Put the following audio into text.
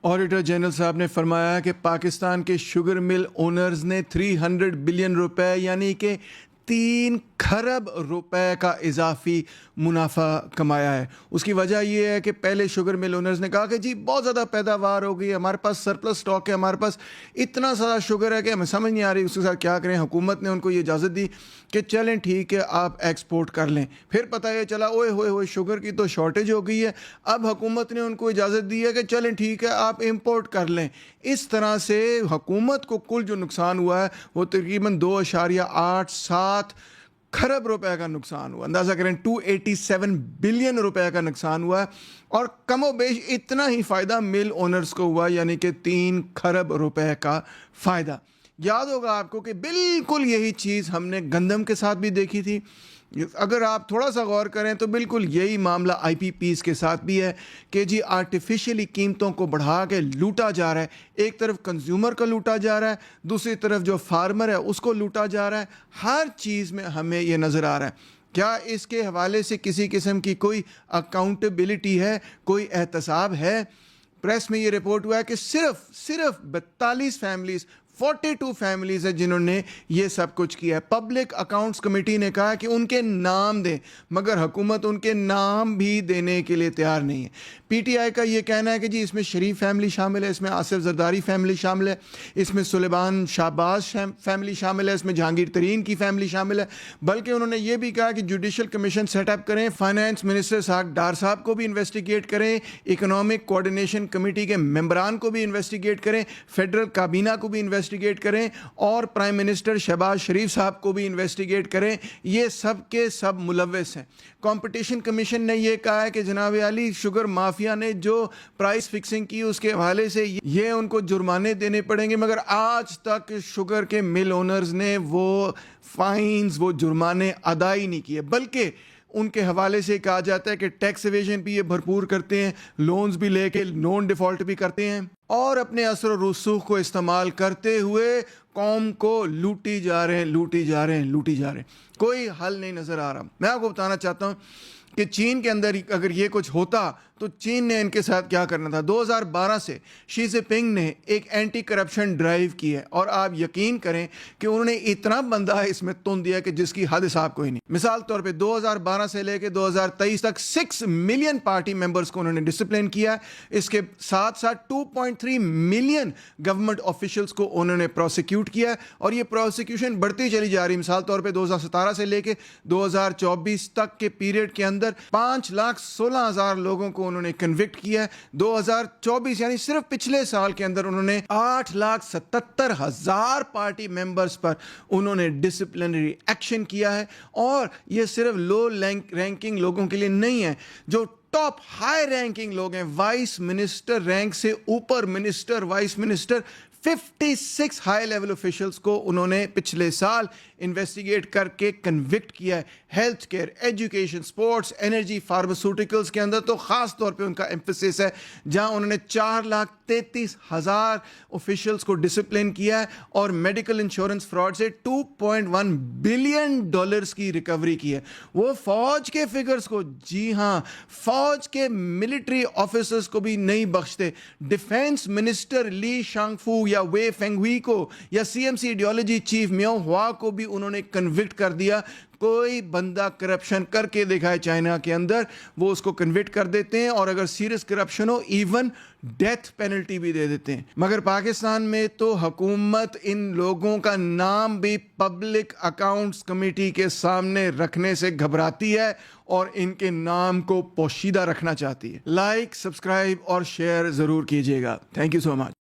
Auditor general साहब ने फरमाया कि पाकिस्तान के शुगर मिल ओनर्स ने 300 बिलियन रुपए यानी कि 3 खरब रुपए का इजाफी मुनाफा कमाया है। उसकी वजह ये है कि पहले शुगर मिल ओनर्स ने कहा कि जी बहुत ज़्यादा पैदावार हो गई है, हमारे पास सरप्लस स्टॉक है, हमारे पास इतना सारा शुगर है कि हमें समझ नहीं आ रही उसके साथ क्या करें। हुकूमत ने उनको ये इजाज़त दी कि चलें ठीक है आप एक्सपोर्ट कर लें। फिर पता ये चला ओए होए शुगर की तो शॉर्टेज हो गई है, अब हुकूमत ने उनको इजाज़त दी है कि चलें ठीक है आप इंपोर्ट कर लें। इस तरह से हुकूमत को कुल जो नुकसान हुआ है वो तकरीबन 2.87 खरब रुपए का नुकसान हुआ। अंदाज़ा करें 287 बिलियन रुपए का नुकसान हुआ है और कमो बेश इतना ही फ़ायदा मिल ओनर्स को हुआ यानी कि 3 खरब रुपए का फ़ायदा। याद होगा आपको कि बिल्कुल यही चीज़ हमने गंदम के साथ भी देखी थी। अगर आप थोड़ा सा गौर करें तो बिल्कुल यही मामला IPPs के साथ भी है कि जी आर्टिफिशियली कीमतों को बढ़ा के लूटा जा रहा है। एक तरफ कंज्यूमर को लूटा जा रहा है, दूसरी तरफ जो फार्मर है उसको लूटा जा रहा है। हर चीज़ में हमें ये नज़र आ रहा है। क्या इसके हवाले से किसी किस्म की कोई अकाउंटेबिलिटी है, कोई एहतसाब है? प्रेस में ये रिपोर्ट हुआ है कि सिर्फ 42 फैमिलीज़ 42 फैमिलीज़ है जिन्होंने ये सब कुछ किया है। पब्लिक अकाउंट्स कमेटी ने कहा कि उनके नाम दें, मगर हुकूमत उनके नाम भी देने के लिए तैयार नहीं है। PTI का ये कहना है कि जी इसमें शरीफ फैमिली शामिल है, इसमें आसिफ जरदारी फैमिली शामिल है, इसमें सुलेमान शाहबाज फैमिली शामिल है, इसमें जहांगीर तरीन की फैमिली शामिल है। बल्कि उन्होंने ये भी कहा कि जुडिशल कमीशन सेटअप करें, फाइनेंस मिनिस्टर साहब डार साहब को भी इन्वेस्टिगेट करें, इकोनॉमिक कोऑर्डिनेशन कमेटी के मेंबरान को भी इन्वेस्टिगेट करें, फेडरल काबीना को भी इन्वेस्टिगेट करें और प्राइम मिनिस्टर शहबाज शरीफ साहब को भी इन्वेस्टिगेट करें। ये सब के सब मुलव्वस हैं। कंपटीशन कमीशन ने ये कहा है कि जनाब अली शुगर माफिया ने जो प्राइस फिक्सिंग की उसके हवाले से ये उनको जुर्माने देने पड़ेंगे, मगर आज तक शुगर के मिल ओनर्स ने वो फाइन्स वो जुर्माने अदा ही नहीं किए। बल्कि उनके हवाले से कहा जाता है कि टैक्स एवेजन भी ये भरपूर करते हैं, लोन्स भी लेके नॉन डिफ़ॉल्ट भी करते हैं और अपने असर और रसूख को इस्तेमाल करते हुए कौम को लूटी जा रहे हैं। कोई हल नहीं नज़र आ रहा। मैं आपको बताना चाहता हूँ कि चीन के अंदर अगर ये कुछ होता तो चीन ने इनके साथ क्या करना था। 2012 से शी जिनपिंग ने एक एंटी करप्शन ड्राइव की है और आप यकीन करें कि उन्होंने इतना बंदा इसमें तुन दिया कि जिसकी हद हिसाब कोई नहीं। मिसाल तौर पे 2012 से लेकर 2023 तक 6 मिलियन पार्टी मेंबर्स को उन्होंने डिसिप्लिन किया। इसके साथ साथ 2.3 मिलियन गवर्नमेंट ऑफिशियल्स को उन्होंने प्रोसिक्यूट किया और ये प्रोसिक्यूशन बढ़ती चली जा रही है। मिसाल तौर पर 2017 से लेकर 2024 तक के पीरियड के अंदर 5,16,000 लोगों को उन्होंने कन्विक्ट किया है। 2024 यानी सिर्फ पिछले साल के अंदर उन्होंने 8,77,000 पार्टी मेंबर्स पर उन्होंने डिसिप्लिनरी एक्शन किया है। और ये सिर्फ लो रैंकिंग लोगों के लिए नहीं है, जो टॉप हाई रैंकिंग लोग हैं, वाइस मिनिस्टर रैंक से ऊपर minister, vice minister, 56 high level officials को उन्होंने पिछले साल इन्वेस्टिगेट करके कन्विक्ट किया है। Health care, education, sports, energy, pharmaceuticals के अंदर तो ख़ास तौर पे उनका एम्फेसिस है, जहां उन्होंने 4,33,000 ऑफिशियल्स को डिसिप्लिन किया है और मेडिकल इंश्योरेंस फ्रॉड से $2.1 बिलियन की रिकवरी की है। वो फौज के फिगर्स को, जी हाँ, फौज के मिलिट्री ऑफिसर्स को भी नहीं बख्शते। डिफेंस मिनिस्टर ली शांगफू या वे फेंगहुई को या CMC आइडियोलॉजी चीफ म्यो हुआ को भी उन्होंने कन्विक्ट कर दिया। कोई बंदा करप्शन करके दिखाए चाइना के अंदर, वो उसको कन्विक्ट कर देते हैं और अगर सीरियस करप्शन हो इवन डेथ पेनल्टी भी दे देते हैं। मगर पाकिस्तान में तो हुकूमत इन लोगों का नाम भी पब्लिक अकाउंट्स कमेटी के सामने रखने से घबराती है और इनके नाम को पोशीदा रखना चाहती है। लाइक, सब्सक्राइब और शेयर ज़रूर कीजिएगा। Thank you so much.